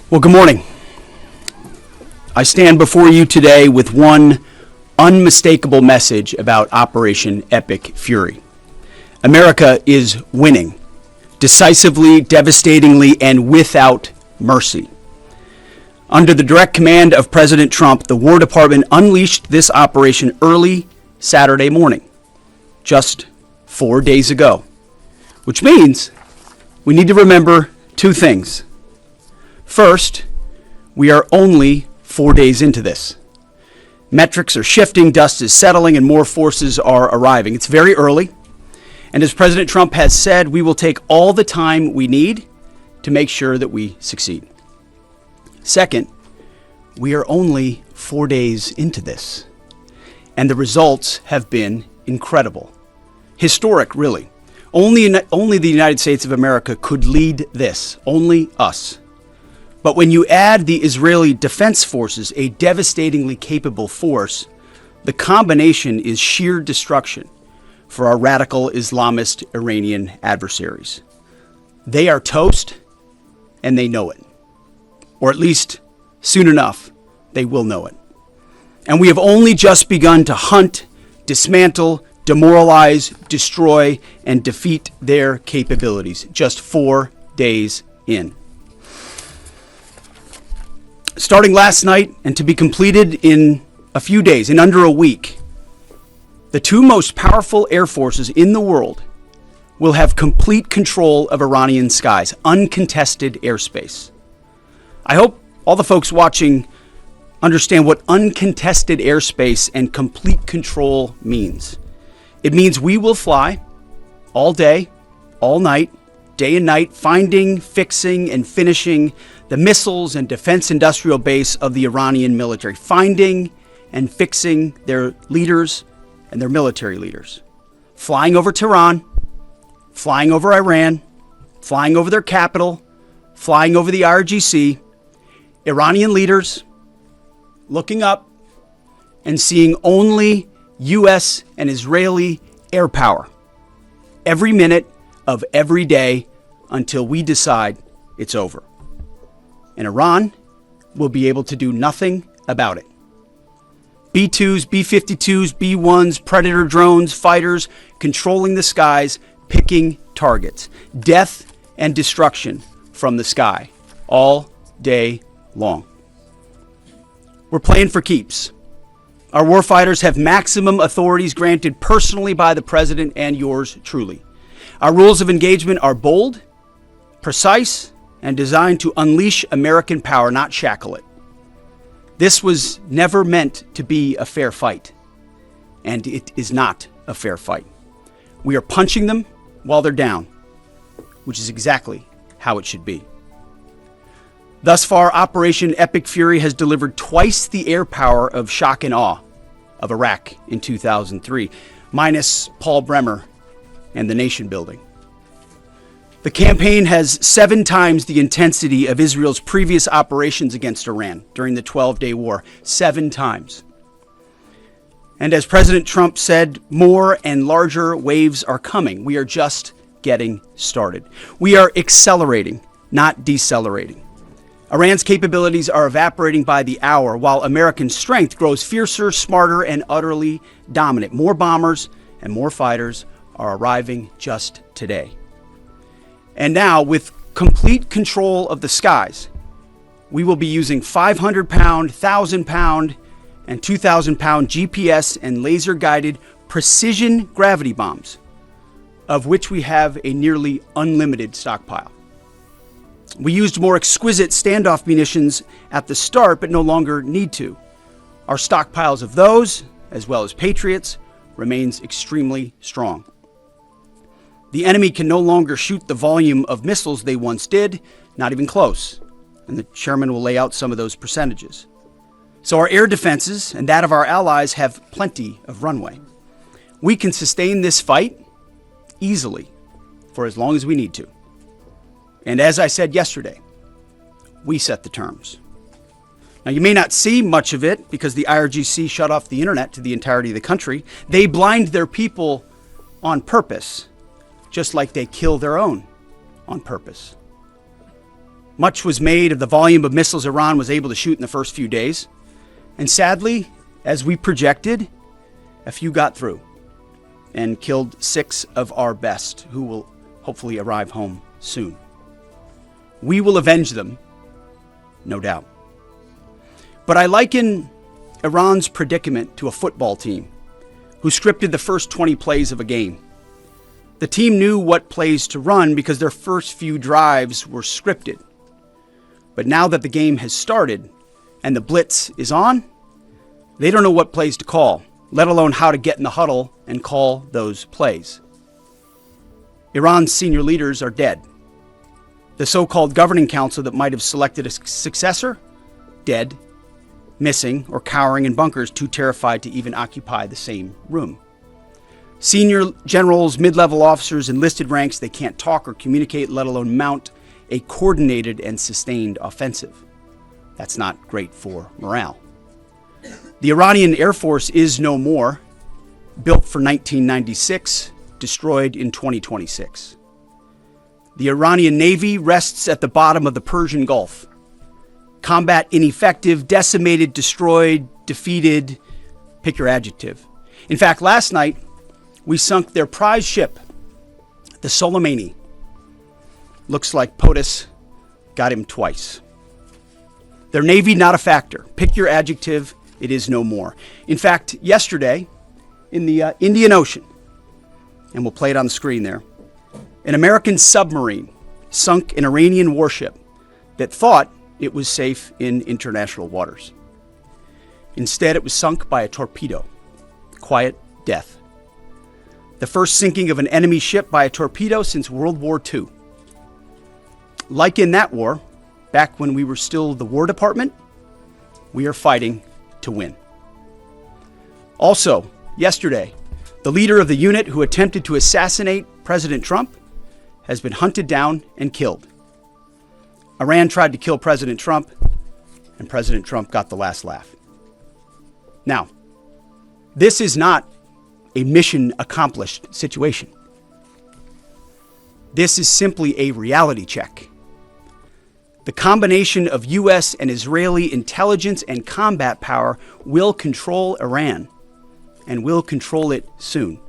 Well, good morning. I stand before you today with one unmistakable message about Operation Epic Fury. America is winning, decisively, devastatingly, and without mercy. Under the direct command of President Trump, the War Department unleashed this operation early Saturday morning, just 4 days ago, which means we need to remember two things. First, we are only 4 days into this. Metrics are shifting, dust is settling, and more forces are arriving. It's very early, and as President Trump has said, we will take all the time we need to make sure that we succeed. Second, we are only 4 days into this, and the results have been incredible. Historic, really. Only the United States of America could lead this, only us. But when you add the Israeli Defense Forces, a devastatingly capable force, the combination is sheer destruction for our radical Islamist Iranian adversaries. They are toast, and they know it. Or at least, soon enough, they will know it. And we have only just begun to hunt, dismantle, demoralize, destroy, and defeat their capabilities, just 4 days in. Starting last night and to be completed in a few days, in under a week, the two most powerful air forces in the world will have complete control of Iranian skies, uncontested airspace. I hope all the folks watching understand what uncontested airspace and complete control means. It means we will fly all day, all night, day and night, finding, fixing, and finishing the missiles and defense industrial base of the Iranian military, finding and fixing their leaders and their military leaders, flying over Tehran, flying over Iran, flying over their capital, flying over the IRGC, Iranian leaders looking up and seeing only U.S. and Israeli air power every minute of every day until we decide it's over. And Iran will be able to do nothing about it. B-2s, B-52s, B-1s, Predator drones, fighters, controlling the skies, picking targets. Death and destruction from the sky, all day long. We're playing for keeps. Our warfighters have maximum authorities granted personally by the president and yours truly. Our rules of engagement are bold, precise, and designed to unleash American power, not shackle it. This was never meant to be a fair fight, and it is not a fair fight. We are punching them while they're down, which is exactly how it should be. Thus far, Operation Epic Fury has delivered twice the air power of shock and awe of Iraq in 2003, minus Paul Bremer and the nation building. The campaign has 7 times the intensity of Israel's previous operations against Iran during the 12-day war. 7 times. And as President Trump said, more and larger waves are coming. We are just getting started. We are accelerating, not decelerating. Iran's capabilities are evaporating by the hour, while American strength grows fiercer, smarter, and utterly dominant. More bombers and more fighters are arriving just today. And now, with complete control of the skies, we will be using 500-pound, 1,000-pound, and 2,000-pound GPS and laser-guided precision gravity bombs, of which we have a nearly unlimited stockpile. We used more exquisite standoff munitions at the start, but no longer need to. Our stockpiles of those, as well as Patriots, remains extremely strong. The enemy can no longer shoot the volume of missiles they once did, not even close. And the chairman will lay out some of those percentages. So our air defenses and that of our allies have plenty of runway. We can sustain this fight easily for as long as we need to. And as I said yesterday, we set the terms. Now, you may not see much of it because the IRGC shut off the internet to the entirety of the country. They blind their people on purpose, just like they kill their own on purpose. Much was made of the volume of missiles Iran was able to shoot in the first few days. And sadly, as we projected, a few got through and killed 6 of our best, who will hopefully arrive home soon. We will avenge them, no doubt. But I liken Iran's predicament to a football team who scripted the first 20 plays of a game. The team knew what plays to run because their first few drives were scripted. But now that the game has started and the blitz is on, they don't know what plays to call, let alone how to get in the huddle and call those plays. Iran's senior leaders are dead. The so-called governing council that might have selected a successor, dead, missing, or cowering in bunkers, too terrified to even occupy the same room. Senior generals, mid-level officers, enlisted ranks, they can't talk or communicate, let alone mount a coordinated and sustained offensive. That's not great for morale. The Iranian Air Force is no more, built for 1996, destroyed in 2026. The Iranian Navy rests at the bottom of the Persian Gulf. Combat ineffective, decimated, destroyed, defeated, pick your adjective. In fact, last night, we sunk their prize ship, the Soleimani. Looks like POTUS got him twice. Their Navy, not a factor. Pick your adjective, it is no more. In fact, yesterday, in the Indian Ocean, and we'll play it on the screen there, an American submarine sunk an Iranian warship that thought it was safe in international waters. Instead, it was sunk by a torpedo. Quiet death. The first sinking of an enemy ship by a torpedo since World War II. Like in that war, back when we were still the War Department, we are fighting to win. Also, yesterday, the leader of the unit who attempted to assassinate President Trump has been hunted down and killed. Iran tried to kill President Trump, and President Trump got the last laugh. Now, this is not a mission accomplished situation. This is simply a reality check. The combination of U.S. and Israeli intelligence and combat power will control Iran, and will control it soon.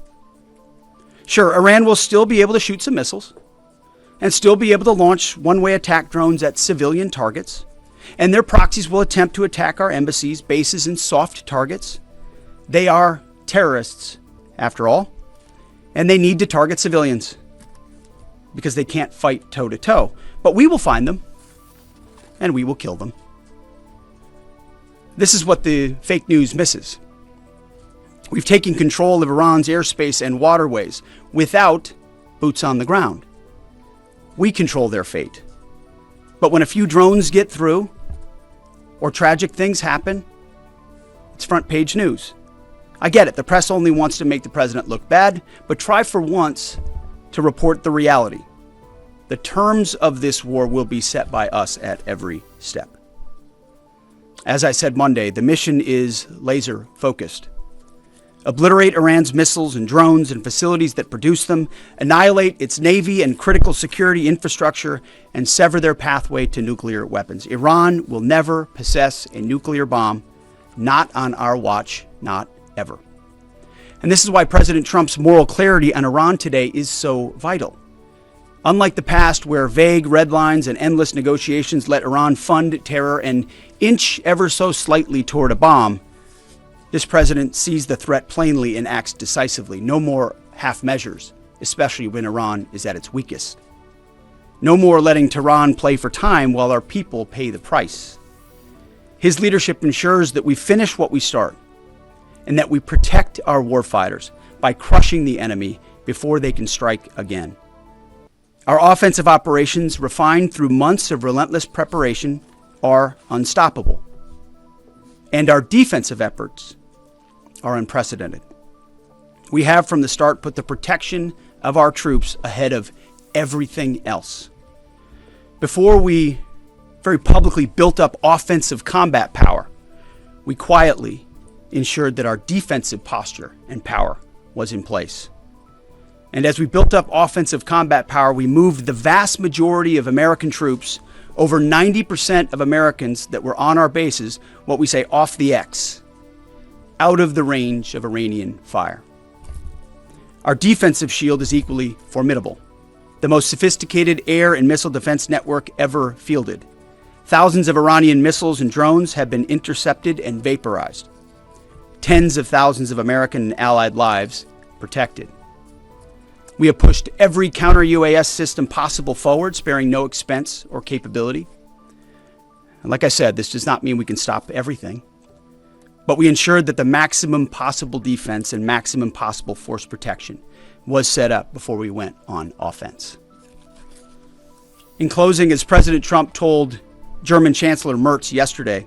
Sure, Iran will still be able to shoot some missiles, and still be able to launch one-way attack drones at civilian targets, and their proxies will attempt to attack our embassies, bases, and soft targets. They are terrorists, after all, and they need to target civilians because they can't fight toe-to-toe. But we will find them, and we will kill them. This is what the fake news misses. We've taken control of Iran's airspace and waterways without boots on the ground. We control their fate. But when a few drones get through, or tragic things happen, it's front page news. I get it, the press only wants to make the president look bad, but try for once to report the reality. The terms of this war will be set by us at every step. As I said Monday, the mission is laser focused. Obliterate Iran's missiles and drones and facilities that produce them, annihilate its navy and critical security infrastructure, and sever their pathway to nuclear weapons. Iran will never possess a nuclear bomb, not on our watch, not ever. And this is why President Trump's moral clarity on Iran today is so vital. Unlike the past, where vague red lines and endless negotiations let Iran fund terror and inch ever so slightly toward a bomb, this president sees the threat plainly and acts decisively. No more half measures, especially when Iran is at its weakest. No more letting Tehran play for time while our people pay the price. His leadership ensures that we finish what we start and that we protect our warfighters by crushing the enemy before they can strike again. Our offensive operations, refined through months of relentless preparation, are unstoppable. And our defensive efforts are unprecedented. We have from the start put the protection of our troops ahead of everything else. Before we very publicly built up offensive combat power, we quietly ensured that our defensive posture and power was in place. And as we built up offensive combat power, we moved the vast majority of American troops Over 90% of Americans that were on our bases, what we say off the X, out of the range of Iranian fire. Our defensive shield is equally formidable. The most sophisticated air and missile defense network ever fielded. Thousands of Iranian missiles and drones have been intercepted and vaporized. Tens of thousands of American and allied lives protected. We have pushed every counter-UAS system possible forward, sparing no expense or capability. And like I said, this does not mean we can stop everything, but we ensured that the maximum possible defense and maximum possible force protection was set up before we went on offense. In closing, as President Trump told German Chancellor Merz yesterday,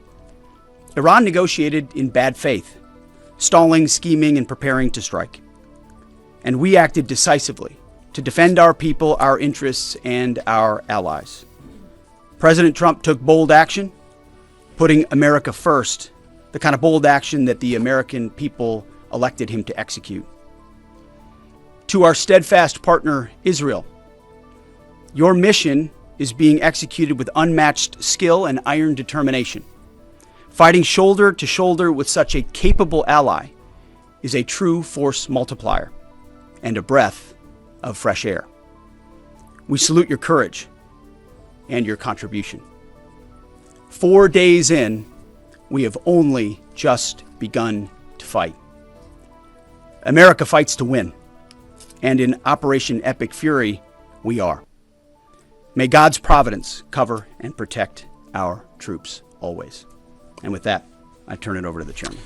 Iran negotiated in bad faith, stalling, scheming, and preparing to strike. And we acted decisively to defend our people, our interests, and our allies. President Trump took bold action, putting America first, the kind of bold action that the American people elected him to execute. To our steadfast partner, Israel, your mission is being executed with unmatched skill and iron determination. Fighting shoulder to shoulder with such a capable ally is a true force multiplier and a breath of fresh air. We salute your courage and your contribution. 4 days in, we have only just begun to fight. America fights to win, and in Operation Epic Fury, we are. May God's providence cover and protect our troops always. And with that, I turn it over to the chairman.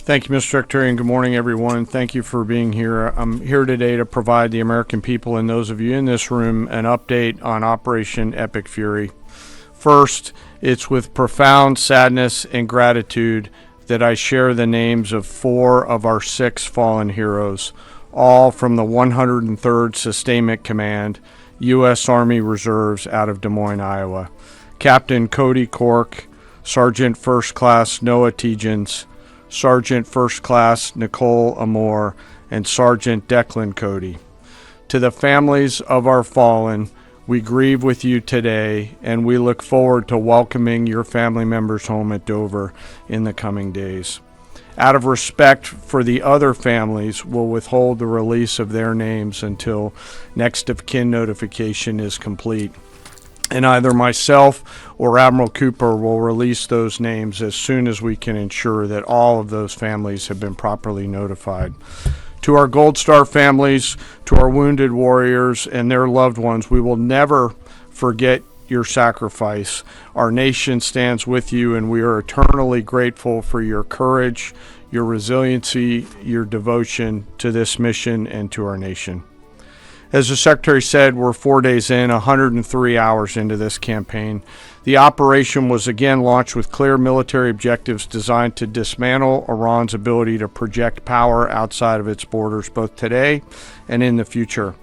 Thank you, Mr. Secretary, and good morning, everyone. Thank you for being here. I'm here today to provide the American people and those of you in this room an update on Operation Epic Fury. First, it's with profound sadness and gratitude that I share the names of 4 of our 6 fallen heroes, all from the 103rd Sustainment Command, U.S. Army Reserves out of Des Moines, Iowa. Captain Cody Cork, Sergeant First Class Noah Tegens, Sergeant First Class Nicole Amore, and Sergeant Declan Cody. To the families of our fallen, we grieve with you today, and we look forward to welcoming your family members home at Dover in the coming days. Out of respect for the other families, we'll withhold the release of their names until next of kin notification is complete. And either myself or Admiral Cooper will release those names as soon as we can ensure that all of those families have been properly notified. To our Gold Star families, to our wounded warriors and their loved ones, we will never forget your sacrifice. Our nation stands with you, and we are eternally grateful for your courage, your resiliency, your devotion to this mission and to our nation. As the Secretary said, we're 4 days in, 103 hours into this campaign. The operation was again launched with clear military objectives designed to dismantle Iran's ability to project power outside of its borders, both today and in the future.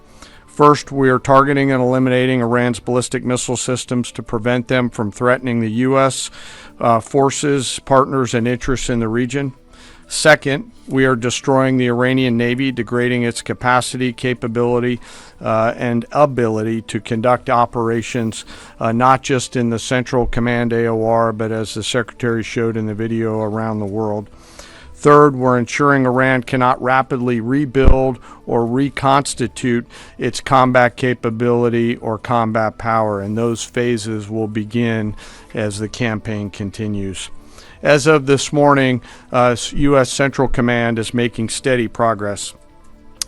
First, we are targeting and eliminating Iran's ballistic missile systems to prevent them from threatening the U.S. Forces, partners, and interests in the region. Second, we are destroying the Iranian Navy, degrading its capacity, capability, and ability to conduct operations, not just in the Central Command AOR, but as the Secretary showed in the video, around the world. Third, we're ensuring Iran cannot rapidly rebuild or reconstitute its combat capability or combat power, and those phases will begin as the campaign continues. As of this morning, U.S. Central Command is making steady progress.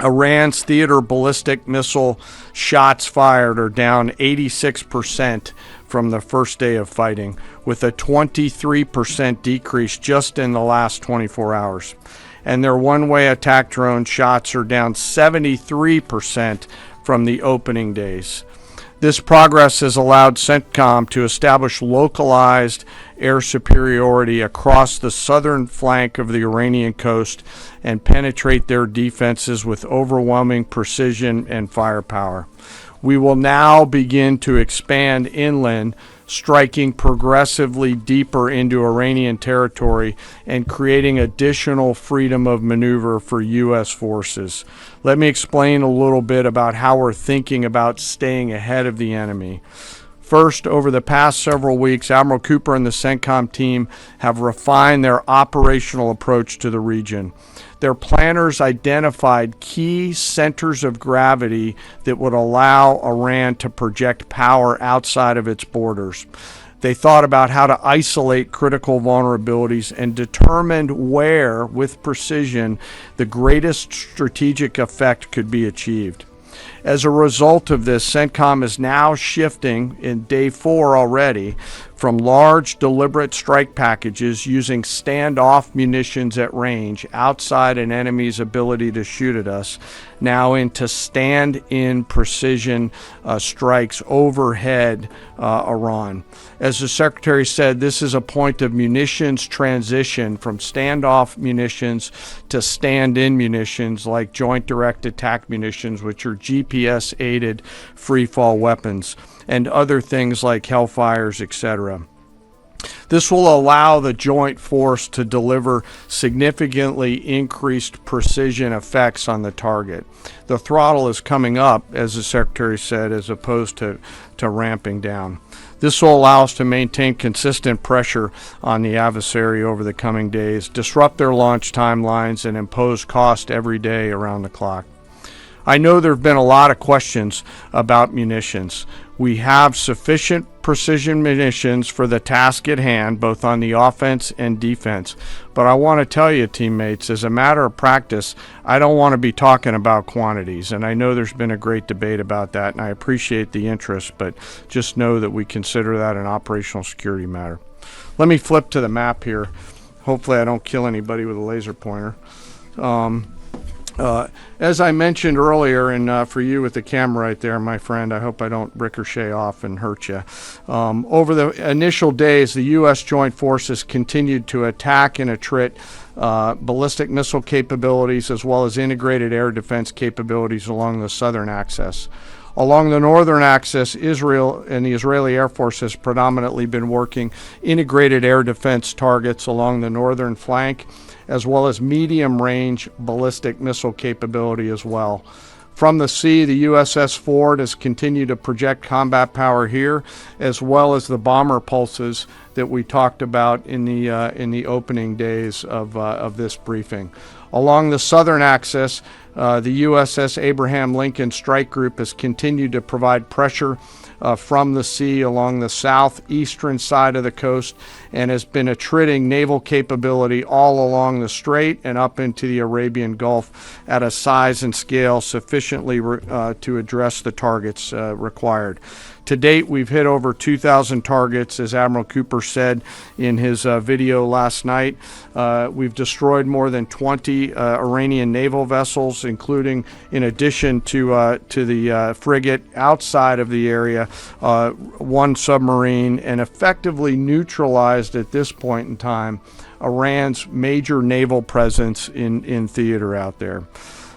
Iran's theater ballistic missile shots fired are down 86% from the first day of fighting, with a 23% decrease just in the last 24 hours. And their one-way attack drone shots are down 73% from the opening days. This progress has allowed CENTCOM to establish localized air superiority across the southern flank of the Iranian coast and penetrate their defenses with overwhelming precision and firepower. We will now begin to expand inland, striking progressively deeper into Iranian territory and creating additional freedom of maneuver for U.S. forces. Let me explain a little bit about how we're thinking about staying ahead of the enemy. First, over the past several weeks, Admiral Cooper and the CENTCOM team have refined their operational approach to the region. Their planners identified key centers of gravity that would allow Iran to project power outside of its borders. They thought about how to isolate critical vulnerabilities and determined where, with precision, the greatest strategic effect could be achieved. As a result of this, CENTCOM is now shifting in day 4 already from large deliberate strike packages using standoff munitions at range outside an enemy's ability to shoot at us, now into stand-in precision strikes overhead Iran. As the Secretary said, this is a point of munitions transition from standoff munitions to stand-in munitions like Joint Direct Attack munitions, which are GPS-aided free-fall weapons, and other things like Hellfires, etc. This will allow the joint force to deliver significantly increased precision effects on the target. The throttle is coming up, as the Secretary said, as opposed to ramping down. This will allow us to maintain consistent pressure on the adversary over the coming days, disrupt their launch timelines, and impose cost every day around the clock. I know there have been a lot of questions about munitions. We have sufficient precision munitions for the task at hand, both on the offense and defense. But I want to tell you, teammates, as a matter of practice, I don't want to be talking about quantities. And I know there's been a great debate about that, and I appreciate the interest, but just know that we consider that an operational security matter. Let me flip to the map here. Hopefully I don't kill anybody with a laser pointer. As I mentioned earlier, and for you with the camera right there, my friend, I hope I don't ricochet off and hurt you. Over the initial days, the U.S. Joint Forces continued to attack and attrit ballistic missile capabilities as well as integrated air defense capabilities along the southern axis. Along the northern axis, Israel and the Israeli Air Force has predominantly been working integrated air defense targets along the northern flank, as well as medium-range ballistic missile capability as well. From the sea, the USS Ford has continued to project combat power here, as well as the bomber pulses that we talked about in the opening days of this briefing. Along the southern axis, the USS Abraham Lincoln Strike Group has continued to provide pressure from the sea along the southeastern side of the coast and has been attriting naval capability all along the strait and up into the Arabian Gulf at a size and scale sufficiently to address the targets required. To date, we've hit over 2,000 targets, as Admiral Cooper said in his video last night. We've destroyed more than 20 Iranian naval vessels, including, in addition to the frigate outside of the area, one submarine, and effectively neutralized at this point in time Iran's major naval presence in theater out there.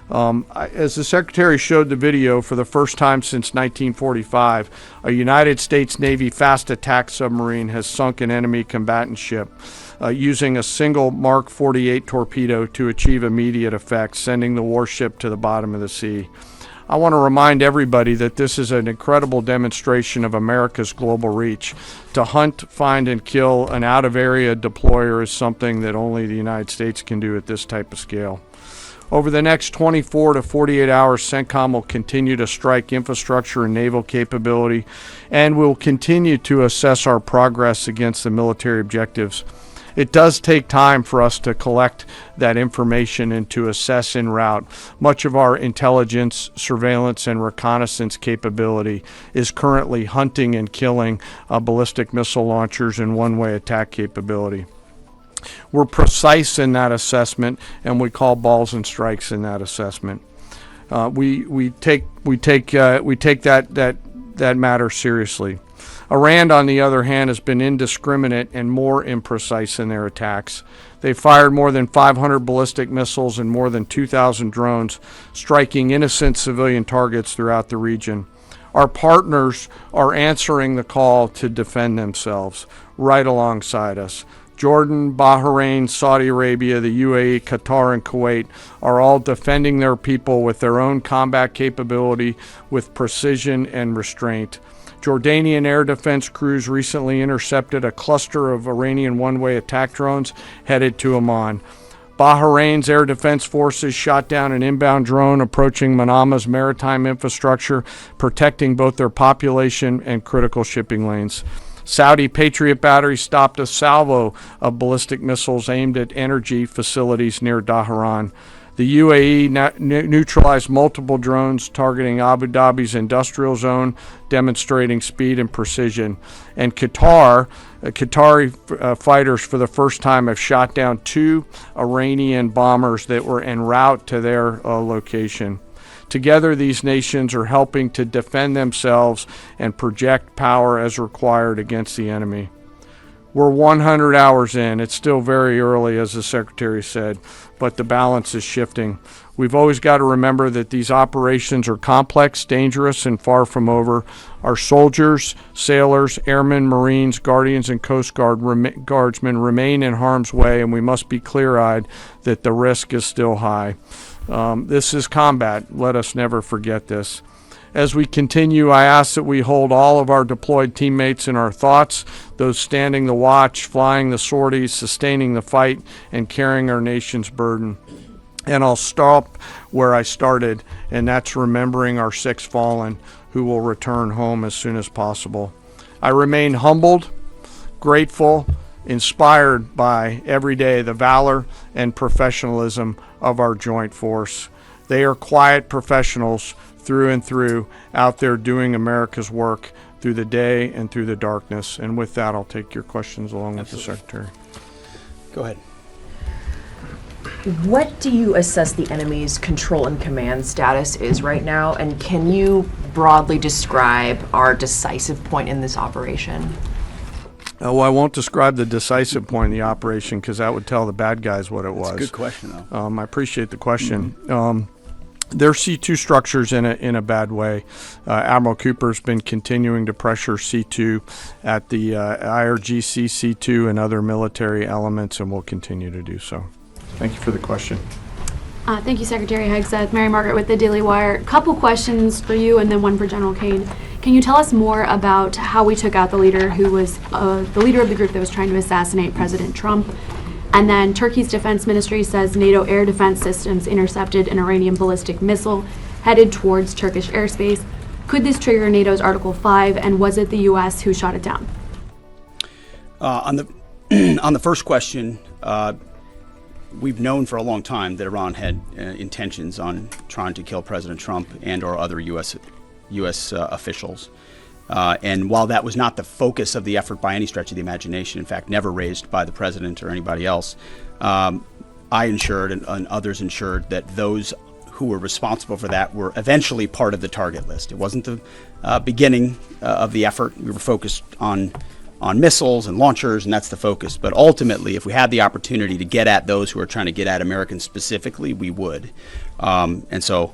As the Secretary showed the video, for the first time since 1945, a United States Navy fast attack submarine has sunk an enemy combatant ship using a single Mark 48 torpedo to achieve immediate effect, sending the warship to the bottom of the sea. I want to remind everybody that this is an incredible demonstration of America's global reach. To hunt, find, and kill an out-of-area deployer is something that only the United States can do at this type of scale. Over the next 24 to 48 hours, CENTCOM will continue to strike infrastructure and naval capability, and will continue to assess our progress against the military objectives. It does take time for us to collect that information and to assess en route. Much of our intelligence, surveillance, and reconnaissance capability is currently hunting and killing ballistic missile launchers and one-way attack capability. We're precise in that assessment, and we call balls and strikes in that assessment. We take that matter seriously. Iran, on the other hand, has been indiscriminate and more imprecise in their attacks. They fired more than 500 ballistic missiles and more than 2,000 drones, striking innocent civilian targets throughout the region. Our partners are answering the call to defend themselves right alongside us. Jordan, Bahrain, Saudi Arabia, the UAE, Qatar, and Kuwait are all defending their people with their own combat capability, with precision and restraint. Jordanian air defense crews recently intercepted a cluster of Iranian one-way attack drones headed to Amman. Bahrain's air defense forces shot down an inbound drone approaching Manama's maritime infrastructure, protecting both their population and critical shipping lanes. Saudi Patriot batteries stopped a salvo of ballistic missiles aimed at energy facilities near Dhahran. The UAE neutralized multiple drones targeting Abu Dhabi's industrial zone, demonstrating speed and precision. And Qatari fighters for the first time have shot down 2 Iranian bombers that were en route to their location. Together, these nations are helping to defend themselves and project power as required against the enemy. We're 100 hours in. It's still very early, as the Secretary said, but the balance is shifting. We've always got to remember that these operations are complex, dangerous, and far from over. Our soldiers, sailors, airmen, Marines, Guardians, and Coast Guardsmen remain in harm's way, and we must be clear-eyed that the risk is still high. This is combat. Let us never forget this. As we continue, I ask that we hold all of our deployed teammates in our thoughts, those standing the watch, flying the sorties, sustaining the fight, and carrying our nation's burden. And I'll stop where I started, and that's remembering our 6 fallen who will return home as soon as possible. I remain humbled, grateful, inspired by every day the valor and professionalism of our joint force. They are quiet professionals through and through, out there doing America's work through the day and through the darkness. And with that, I'll take your questions along with the Secretary. Go ahead. What do you assess the enemy's control and command status is right now? And can you broadly describe our decisive point in this operation? Well, I won't describe the decisive point in the operation because that would tell the bad guys what it was. That's a good question, though. I appreciate the question. There's C2 structures in a bad way. Admiral Cooper's been continuing to pressure C2 at the IRGC C2 and other military elements, and will continue to do so. Thank you for the question. Thank you, Secretary Hegseth. Mary Margaret with the Daily Wire. Couple questions for you and then one for General Kane. Can you tell us more about how we took out the leader who was the leader of the group that was trying to assassinate President Trump? And then Turkey's defense ministry says NATO air defense systems intercepted an Iranian ballistic missile headed towards Turkish airspace. Could this trigger NATO's Article 5, and was it the U.S. who shot it down? On the first question, we've known for a long time that Iran had intentions on trying to kill President Trump and or other U.S. Officials. And while that was not the focus of the effort by any stretch of the imagination, in fact, never raised by the president or anybody else, I ensured and others ensured that those who were responsible for that were eventually part of the target list. It wasn't the beginning of the effort. We were focused on missiles and launchers, and that's the focus. But ultimately, if we had the opportunity to get at those who are trying to get at Americans specifically, we would. And so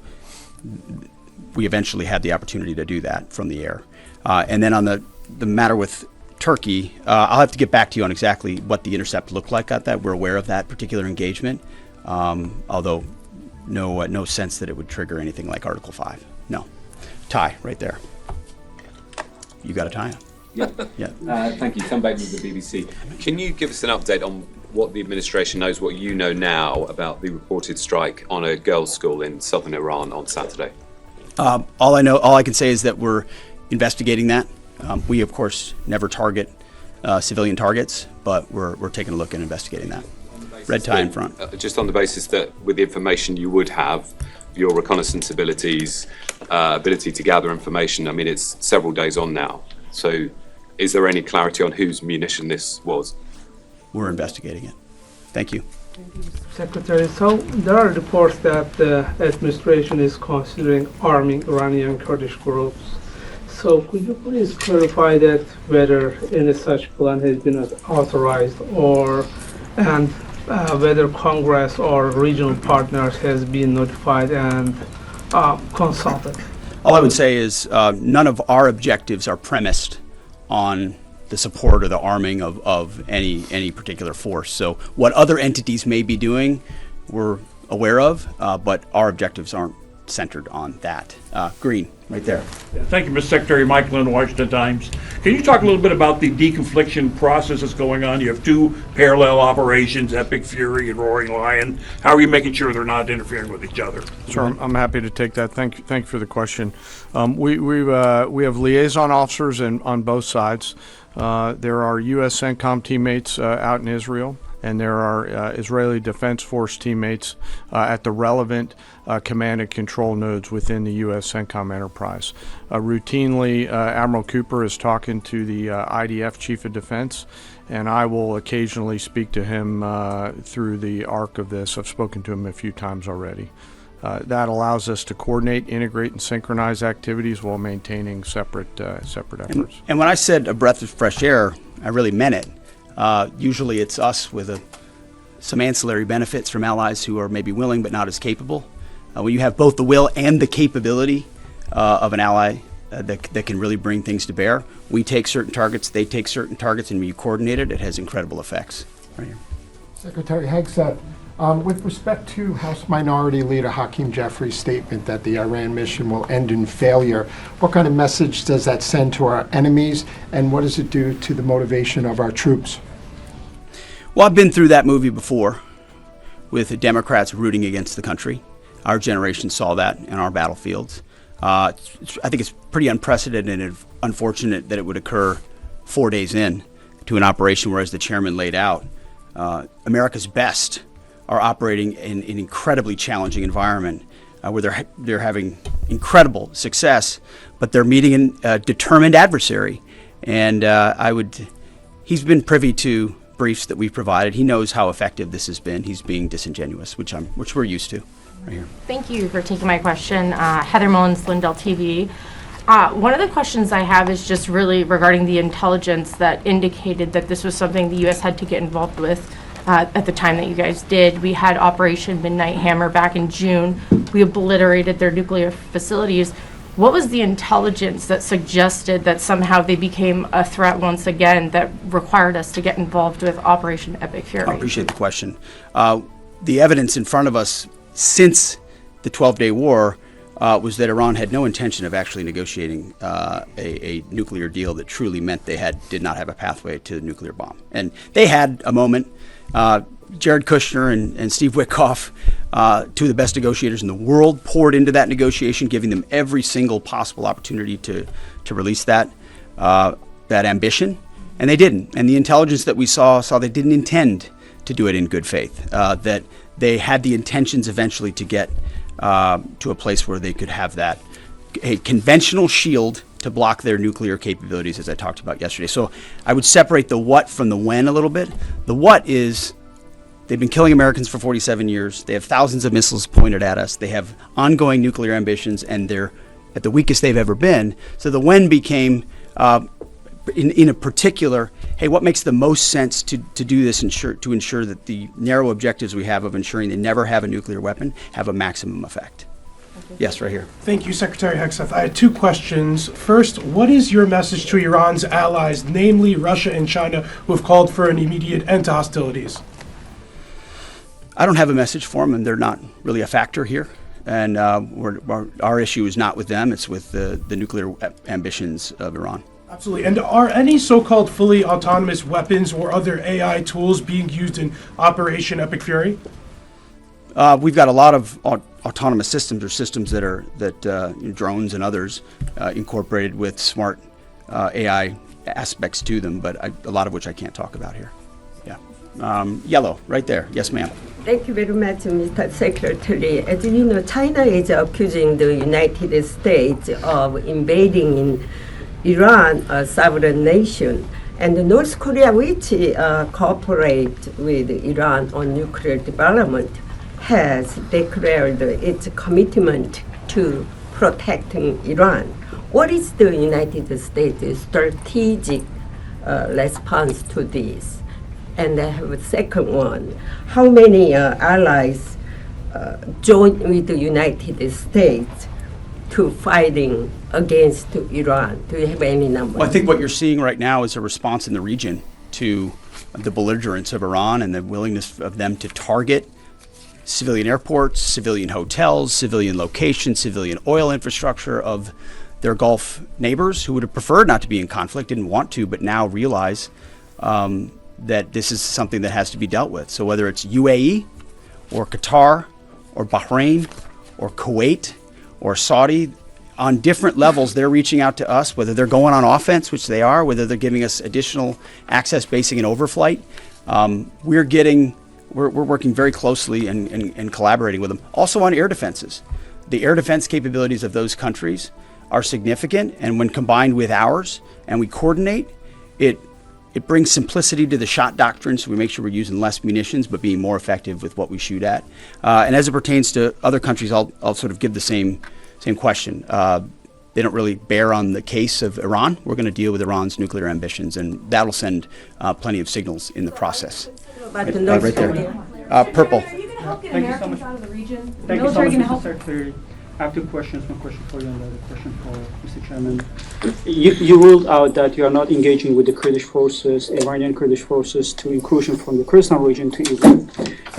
we eventually had the opportunity to do that from the air. And then on the matter with Turkey, I'll have to get back to you on exactly what the intercept looked like at that. We're aware of that particular engagement, although no sense that it would trigger anything like Article 5. No. Tie right there. You got a tie? Yeah. Thank you. Tom Bateman with the BBC. Can you give us an update on what the administration knows, what you know now about the reported strike on a girls' school in southern Iran on Saturday? All I can say is that we're investigating that. We, of course, never target civilian targets, but we're taking a look and investigating that. Red tie in front. Just on the basis that with the information you would have, your reconnaissance abilities, ability to gather information, I mean, it's several days on now. So is there any clarity on whose munition this was? We're investigating it. Thank you. Secretary, so there are reports that the administration is considering arming Iranian Kurdish groups. So could you please clarify that whether any such plan has been authorized and whether Congress or regional partners has been notified and consulted? All I would say is none of our objectives are premised on the support or the arming of any particular force. So what other entities may be doing, we're aware of, but our objectives aren't centered on that. Green, right there. Thank you, Mr. Secretary. Mike Lynn, Washington Times. Can you talk a little bit about the deconfliction process that's going on? You have two parallel operations, Epic Fury and Roaring Lion. How are you making sure they're not interfering with each other? Sure, I'm happy to take that. Thank you for the question. We have liaison officers on both sides. There are U.S. CENTCOM teammates out in Israel, and there are Israeli Defense Force teammates at the relevant command and control nodes within the U.S. CENTCOM enterprise. Routinely, Admiral Cooper is talking to the IDF Chief of Defense, and I will occasionally speak to him through the arc of this. I've spoken to him a few times already. That allows us to coordinate, integrate, and synchronize activities while maintaining separate efforts. And when I said a breath of fresh air, I really meant it. Usually it's us with some ancillary benefits from allies who are maybe willing but not as capable. When you have both the will and the capability of an ally that can really bring things to bear, we take certain targets, they take certain targets, and when you coordinate it, it has incredible effects. Right here. Secretary Hegseth, with respect to House Minority Leader Hakeem Jeffrey's statement that the Iran mission will end in failure, what kind of message does that send to our enemies, and what does it do to the motivation of our troops? Well, I've been through that movie before with the Democrats rooting against the country. Our generation saw that in our battlefields. I think it's pretty unprecedented and unfortunate that it would occur 4 days in to an operation where, as the chairman laid out, America's best are operating in an incredibly challenging environment where they're having incredible success, but they're meeting a determined adversary. And he's been privy to briefs that we've provided. He knows how effective this has been. He's being disingenuous, which we're used to. Right here. Thank you for taking my question. Heather Mullins, Lindell TV. One of the questions I have is just really regarding the intelligence that indicated that this was something the U.S. had to get involved with at the time that you guys did. We had Operation Midnight Hammer back in June. We obliterated their nuclear facilities. What was the intelligence that suggested that somehow they became a threat once again that required us to get involved with Operation Epic Fury? I appreciate the question. The evidence in front of us since the 12-day war was that Iran had no intention of actually negotiating a nuclear deal that truly meant they did not have a pathway to the nuclear bomb. And they had a moment. Jared Kushner and Steve Witkoff, two of the best negotiators in the world, poured into that negotiation, giving them every single possible opportunity to release that ambition, and they didn't. And the intelligence that we saw they didn't intend to do it in good faith, that they had the intentions eventually to get to a place where they could have a conventional shield to block their nuclear capabilities, as I talked about yesterday. So I would separate the what from the when a little bit. The what is they've been killing Americans for 47 years. They have thousands of missiles pointed at us. They have ongoing nuclear ambitions, and they're at the weakest they've ever been. So the when became, in a particular, hey, what makes the most sense to do this to ensure that the narrow objectives we have of ensuring they never have a nuclear weapon have a maximum effect? Yes, right here. Thank you, Secretary Hegseth. I had two questions. First, what is your message to Iran's allies, namely Russia and China, who have called for an immediate end to hostilities? I don't have a message for them, and they're not really a factor here. And our issue is not with them, it's with the nuclear ambitions of Iran. Absolutely. And are any so-called fully autonomous weapons or other AI tools being used in Operation Epic Fury? We've got a lot of autonomous systems, or systems that drones and others incorporated with smart AI aspects to them, but a lot of which I can't talk about here. Yeah. Yellow, right there. Yes, ma'am. Thank you very much, Mr. Secretary. As you know, China is accusing the United States of invading in Iran, a sovereign nation, and North Korea, which cooperate with Iran on nuclear development, has declared its commitment to protecting Iran. What is the United States' strategic response to this? And I have a second one. How many allies join with the United States to fighting against Iran? Do you have any numbers? Well, I think what you're seeing right now is a response in the region to the belligerence of Iran and the willingness of them to target civilian airports, civilian hotels, civilian locations, civilian oil infrastructure of their Gulf neighbors who would have preferred not to be in conflict, didn't want to, but now realize that this is something that has to be dealt with. So whether it's UAE or Qatar or Bahrain or Kuwait or Saudi, on different levels, they're reaching out to us, whether they're going on offense, which they are, whether they're giving us additional access, basing, and overflight. We're working very closely and collaborating with them. Also on air defenses. The air defense capabilities of those countries are significant, and when combined with ours and we coordinate, it brings simplicity to the shot doctrine, so we make sure we're using less munitions but being more effective with what we shoot at. And as it pertains to other countries, I'll sort of give the same question. They don't really bear on the case of Iran. We're going to deal with Iran's nuclear ambitions, and that'll send plenty of signals in the process. About the North Right there. Korea. Purple. Are you going to help get Americans out of the region? The military going to help? Secretary, I have two questions. One question for you and the other question for Mr. Chairman. You ruled out that you are not engaging with the Kurdish forces, Iranian Kurdish forces, to incursion from the Kurdistan region to Iran.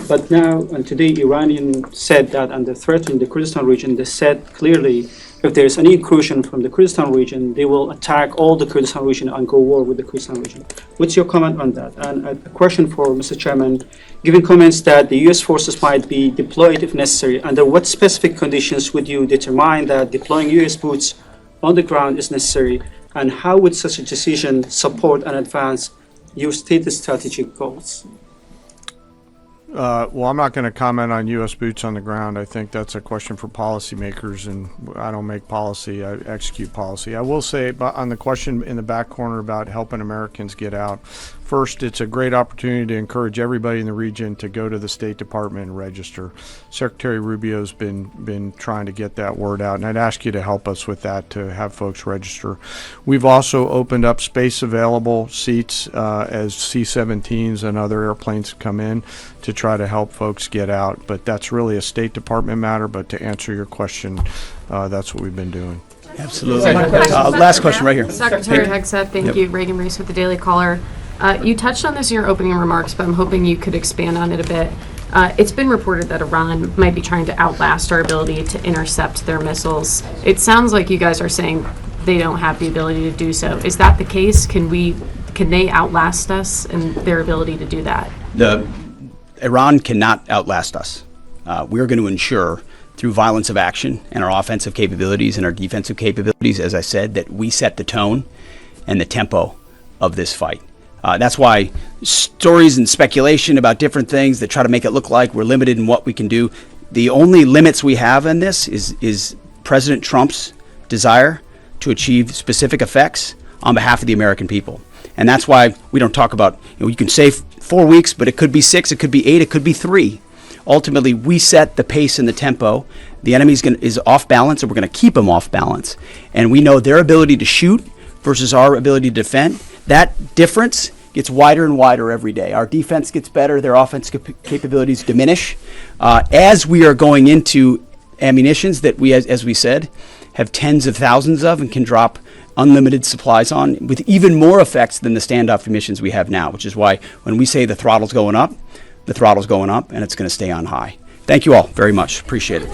But now and today, Iranian said that under threat in the Kurdistan region, they said clearly if there is any incursion from the Kurdistan region, they will attack all the Kurdistan region and go war with the Kurdistan region. What's your comment on that? And a question for Mr. Chairman, given comments that the U.S. forces might be deployed if necessary, under what specific conditions would you determine that deploying U.S. boots on the ground is necessary, and how would such a decision support and advance your stated strategic goals? Well, I'm not going to comment on U.S. boots on the ground. I think that's a question for policymakers, and I don't make policy, I execute policy. I will say on the question in the back corner about helping Americans get out, first, it's a great opportunity to encourage everybody in the region to go to the State Department and register. Secretary Rubio's been trying to get that word out, and I'd ask you to help us with that, to have folks register. We've also opened up space available seats as C-17s and other airplanes come in to try to help folks get out. But that's really a State Department matter. But to answer your question, that's what we've been doing. Absolutely. Last question right here. Secretary Hegseth, thank you. Reagan Reese with the Daily Caller. You touched on this in your opening remarks, but I'm hoping you could expand on it a bit. It's been reported that Iran might be trying to outlast our ability to intercept their missiles. It sounds like you guys are saying they don't have the ability to do so. Is that the case? Can they outlast us in their ability to do that? Iran cannot outlast us. We're going to ensure through violence of action and our offensive capabilities and our defensive capabilities, as I said, that we set the tone and the tempo of this fight. That's why stories and speculation about different things that try to make it look like we're limited in what we can do. The only limits we have in this is President Trump's desire to achieve specific effects on behalf of the American people. And that's why we don't talk about, you can say 4 weeks, but it could be 6, it could be 8, it could be 3. Ultimately, we set the pace and the tempo. The enemy is off balance, and we're going to keep them off balance. And we know their ability to shoot versus our ability to defend. That difference gets wider and wider every day. Our defense gets better, their offense capabilities diminish. As we are going into ammunitions that we, as we said, have tens of thousands of and can drop unlimited supplies on with even more effects than the standoff emissions we have now, which is why when we say the throttle's going up, the throttle's going up and it's going to stay on high. Thank you all very much. Appreciate it.